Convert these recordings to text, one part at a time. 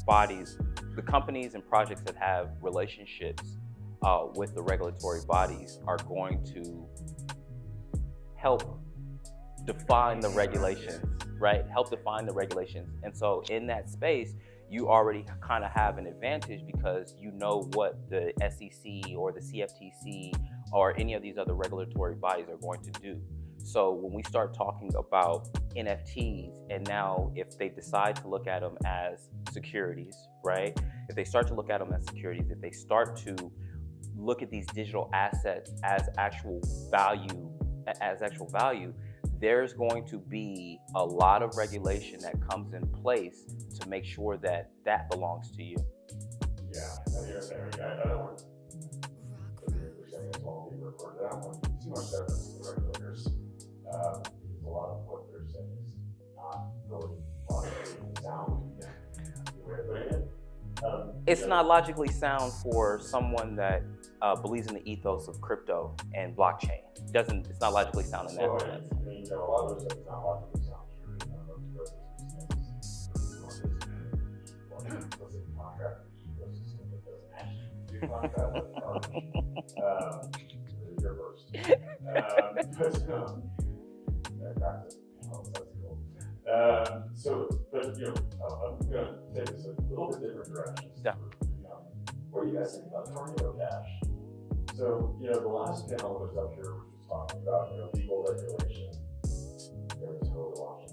bodies, the companies and projects that have relationships with the regulatory bodies are going to help define the regulations, right? Help define the regulations. And so in that space, you already kind of have an advantage because you know what the SEC or the CFTC or any of these other regulatory bodies are going to do. So when we start talking about NFTs, and now if they decide to look at them as securities, right? If they start to look at them as securities, if they start to look at these digital assets as actual value, there's going to be a lot of regulation that comes in place to make sure that that belongs to you. Yeah, I hear that. I don't want to all be recorded. I don't want to give too much evidence to the regulators. Because a lot of what they're saying is not really logically sound. The way of putting it. It's not logically sound for someone that believes in the ethos of crypto and blockchain. It's not logically sound in that sense. I mean, a lot of those things not logically sound true. What's a contract ecosystem that doesn't actually do contract? You're first. That's cool. But I'm going to take this a little bit different direction. Yeah. What do you guys think about tornado cash? So, the last panel was up here, which was talking about, legal regulation. There was totally watching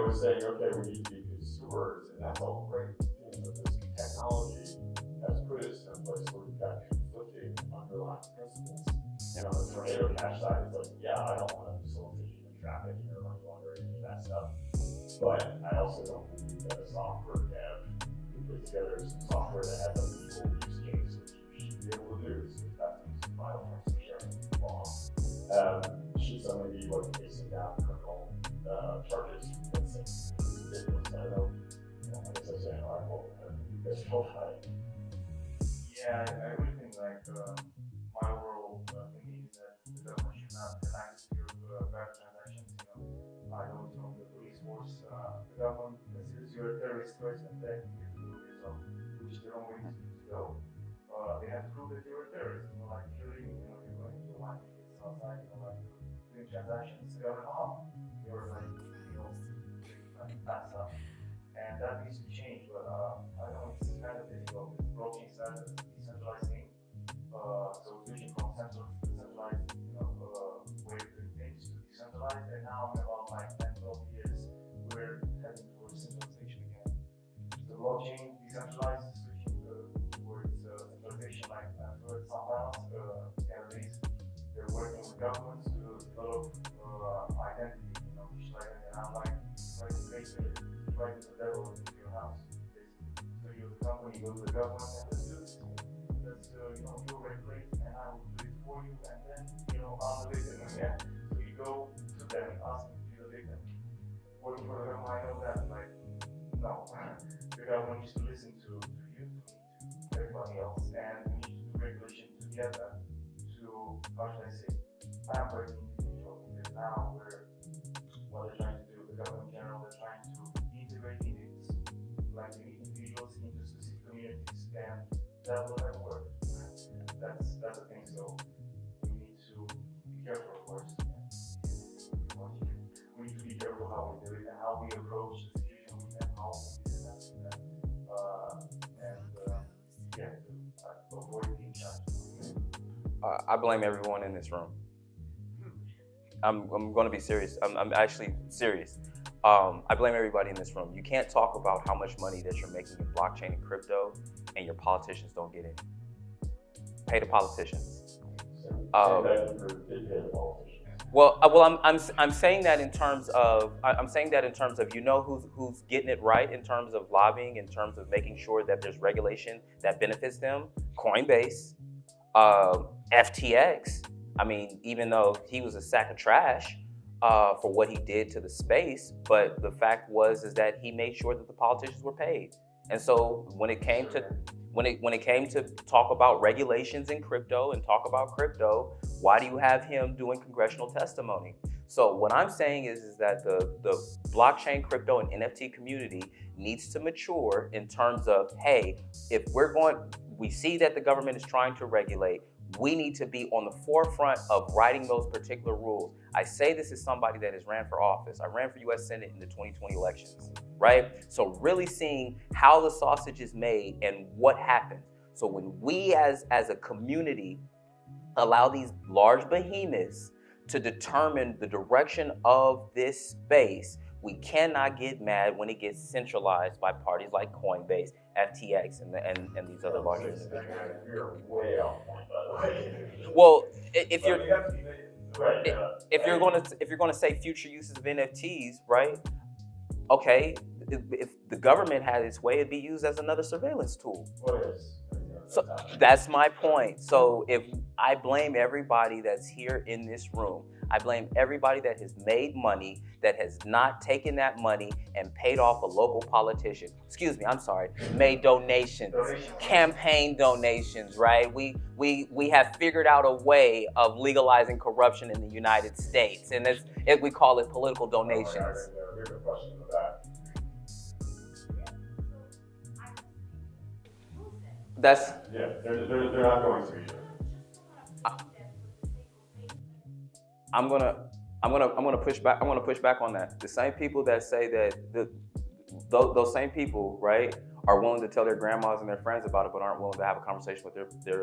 was saying, okay, we need to be good stewards, and that's all great. But this technology has put us in a place where we've got conflicting underlying principles. On the tornado cash side, it's like, yeah, I don't want to facilitate human trafficking or money laundering and that stuff. But I also don't believe that a software dev can put together some software that has a legal use case, which you should be able to do. So that's some file transfer sharing law. Should somebody be facing down criminal charges? That's ridiculous. I don't know. I guess I say, all right, well, you guys go fight. Yeah, I really think my overall thinking is that the government should not deny the secure bad transactions. I know from the police force, the government considers you a terrorist first, and then you have to prove yourself, which they don't really need to go. They have to prove that you're a terrorist. Like killing, you're going to line tickets outside, like doing transactions. The government, you're that stuff. And that needs to change, but I know it's kind of difficult. It's blockchain started as a decentralized thing. So switching from centralized way of doing things to decentralized, and now in about 10, 12 years, we're heading towards centralization again. The blockchain decentralized, switching towards centralization, like I've heard some else, galleries, they're working with governments to develop identity, digital identity, and I'm like, right to the devil into your house, basically. So you're the company, you go to the government, and let's do this. You'll regulate, and I will do it for you, and then, I'm the victim. Yeah. So you go to them and ask them to be the victim. Working for the government, I know that, no. The government needs to listen to you, to everybody else, and we need to do regulation together to, how should I say, pamper the individual. Because now what they're trying to do, the government in general, they're trying to integrate individuals into specific communities, and that will never work. That's the thing. So we need to be careful, of course. We need to be careful how we do it and how we approach the situation with them, how we discuss with them, to avoid being charged. I blame everyone in this room. I'm going to be serious. I'm actually serious. I blame everybody in this room. You can't talk about how much money that you're making in blockchain and crypto, and your politicians don't get it. Pay the politicians. I'm saying that in terms of who's getting it right in terms of lobbying, in terms of making sure that there's regulation that benefits them. Coinbase, FTX. I mean, even though he was a sack of trash for what he did to the space, but the fact is that he made sure that the politicians were paid. And so when it came to talk about regulations in crypto and talk about crypto, why do you have him doing congressional testimony? So what I'm saying is that the blockchain, crypto, and NFT community needs to mature in terms of, hey, if we see that the government is trying to regulate, we need to be on the forefront of writing those particular rules. I say this as somebody that has ran for office. I ran for US Senate in the 2020 elections, right? So really seeing how the sausage is made and what happens. So when we as a community allow these large behemoths to determine the direction of this space, we cannot get mad when it gets centralized by parties like Coinbase, FTX, and these other large individuals. You're way off point, by the way. Well, if you're Right, if you're gonna say future uses of NFTs, right? Okay, if the government had its way, it'd be used as another surveillance tool. what is? So that's my point. So if I blame everybody that's here in this room, I blame everybody that has made money, that has not taken that money and paid off a local politician. Excuse me, I'm sorry, made donations, campaign donations, right? We have figured out a way of legalizing corruption in the United States, and we call it political donations. We have a question in the back. That's Yeah, they're not going to be here. I'm gonna push back. I'm gonna push back on that. The same people that say that those same people, right, are willing to tell their grandmas and their friends about it, but aren't willing to have a conversation with their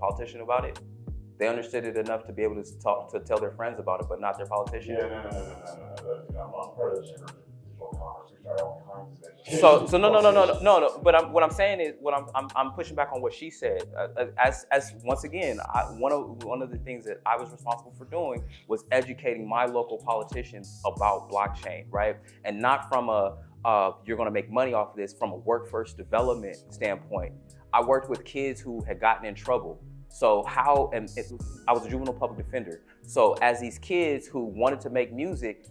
politician about it. They understood it enough to be able to tell their friends about it, but not their politician. Yeah, no. I'm part of the Chamber of Digital Commerce. We try all kinds of education. So no. But what I'm saying is, I'm pushing back on what she said. As once again, one of the things that I was responsible for doing was educating my local politicians about blockchain, right? And not from you're going to make money off of this, from a workforce development standpoint. I worked with kids who had gotten in trouble. So I was a juvenile public defender. So as these kids who wanted to make music,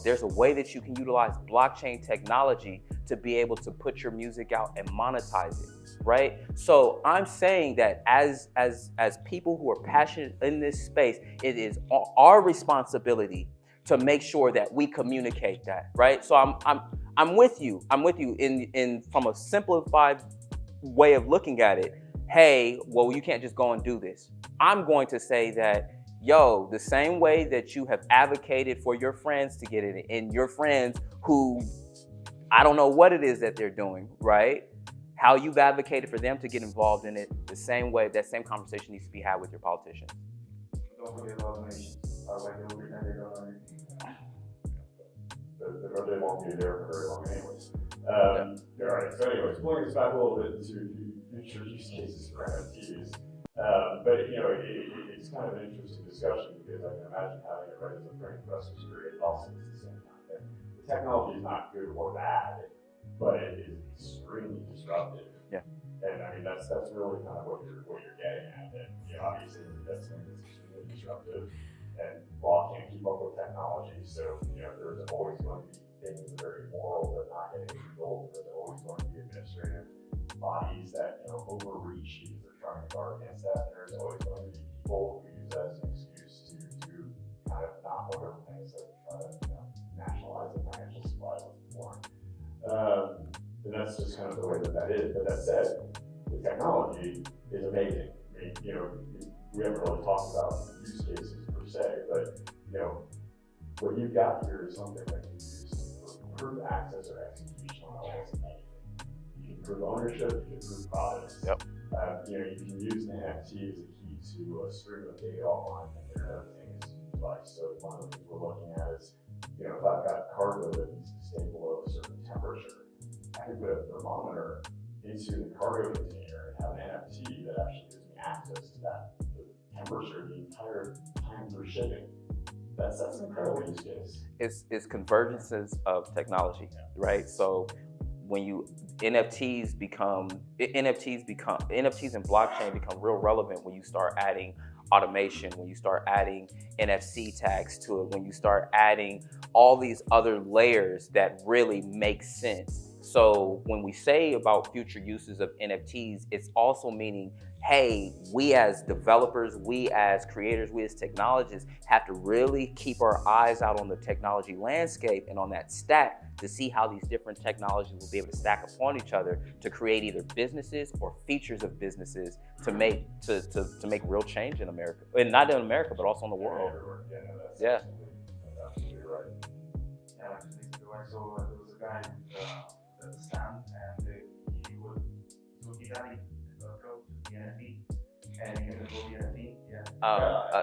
there's a way that you can utilize blockchain technology to be able to put your music out and monetize it, right? So I'm saying that as people who are passionate in this space, it is our responsibility to make sure that we communicate that, right? So I'm with you. I'm with you in from a simplified way of looking at it. Hey, well, you can't just go and do this. I'm going to say that, the same way that you have advocated for your friends to get it, and your friends who, I don't know what it is that they're doing, right? How you've advocated for them to get involved in it, the same way, that same conversation needs to be had with your politicians. Don't forget about donations. They'll pretend they don't know anything. They won't be there for very long anyways. All right, so anyways, pulling this back a little bit to future use cases for NFTs. But it's kind of an interesting discussion because I can imagine having it right as a printing press was created also at the same time. And the technology is not good or bad, but it is extremely disruptive. Yeah. And I mean that's really kind of what you're getting at. And obviously that's something that's extremely disruptive. And law can't keep up with technology, so there's always going to be things that are immoral that not getting controlled. There's always going to be administrative bodies that overreach because they're trying to guard against that. There's always going to be people who use that as an excuse to kind of not look at things that try to nationalize the financial supply of form. And that's just kind of the way that is. But that said, the technology is amazing. I mean, we haven't really talked about use cases per se, but what you've got here is something that can be used to prove access or execution on almost anything. You can prove ownership, you can prove provenance. Yep. You can use an NFT as a key to a stream of data online and Internet of Things device. So one of the things we're looking at is, if I've got cargo that needs to stay below a certain temperature, I can put a thermometer into the cargo container and have an NFT that actually gives me access to that temperature the entire time for shipping. That's an incredible use case. It's convergences of technology, right? So when NFTs and blockchain become real relevant when you start adding automation, when you start adding NFC tags to it, when you start adding all these other layers that really make sense. So when we say about future uses of NFTs, it's also meaning, hey, we as developers, we as creators, we as technologists have to really keep our eyes out on the technology landscape and on that stack to see how these different technologies will be able to stack upon each other to create either businesses or features of businesses to make real change in America, and not in America, but also in the world. Yeah, no, that's Yeah. absolutely right. Yeah, like 2 days ago, I saw there was a guy at the stand, and he would so he added code to the NFT, and you can control the NFT. Yeah.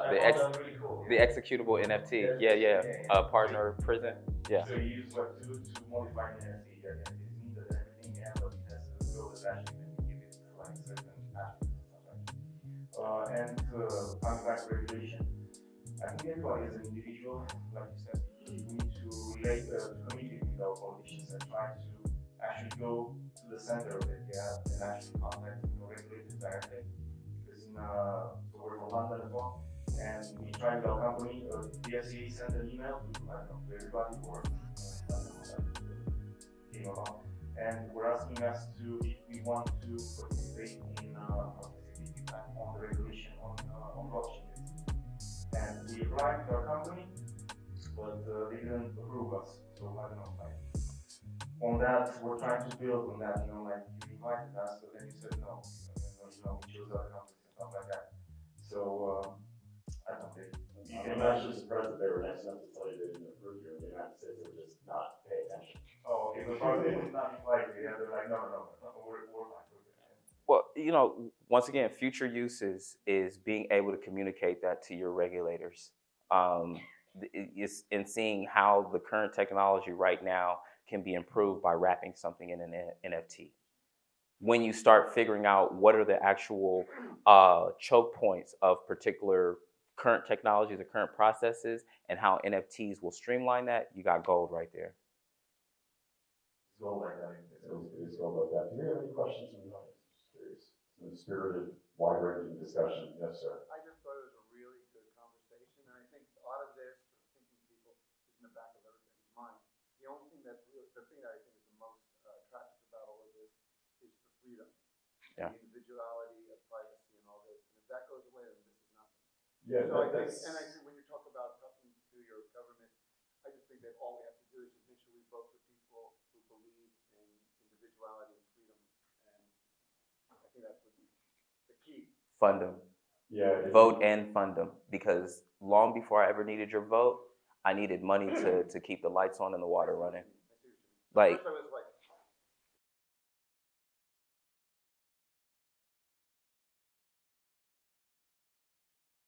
The That's really cool. the executable NFT. Yeah. Partner prison. Yeah. So you use Web2 to modify the NFT. Yeah, the NFT is needed and everything, and but it has a code that actually can give it like certain attributes and stuff like that. And coming back to regulation, I think everybody as an individual, like you said, we need to relate to communicate with our politicians and try to actually go to the center of it, yeah, and actually contact regulators directly. Because so we're from London as well, and we tried with our company, the FCA sent an email to I don't know to everybody or came about, and we're asking us to if we want to participate in feedback on the regulation on blockchain. And we applied to our company, but they didn't approve us. So I don't know, like on that, we're trying to build on that. Like you invited us, but then you said no. We chose other companies and stuff like that. So I don't think. I'm actually surprised that they were nice enough to tell you they didn't approve you in the United States. They would just not pay attention. Oh, okay. But probably not likely. Yeah, they're like, no, we're fine. Well, once again, future uses is being able to communicate that to your regulators. It's in seeing how the current technology right now can be improved by wrapping something in an NFT. When you start figuring out what are the actual choke points of particular current technologies or current processes and how NFTs will streamline that, you got gold right there. It's all like that. It is all like that. Do you have any questions from the audience? Just curious. In the spirited, wide-ranging discussion. Yes, sir. I just thought it was a really good conversation, and I think a lot of this, for thinking people, is in the back of everybody's mind. The only thing the thing that I think is the most attractive about all of this is the freedom, Yeah. the individuality of privacy and all this. And if that goes away, then this is nothing. Yeah, so I think when you talk about talking to your government, I just think that all we have to do is just make sure we vote for people who believe in individuality and freedom, and I think that would be the key. Fund them. Yeah. Vote and fund them, because long before I ever needed your vote, I needed money to keep the lights on and the water running. Like,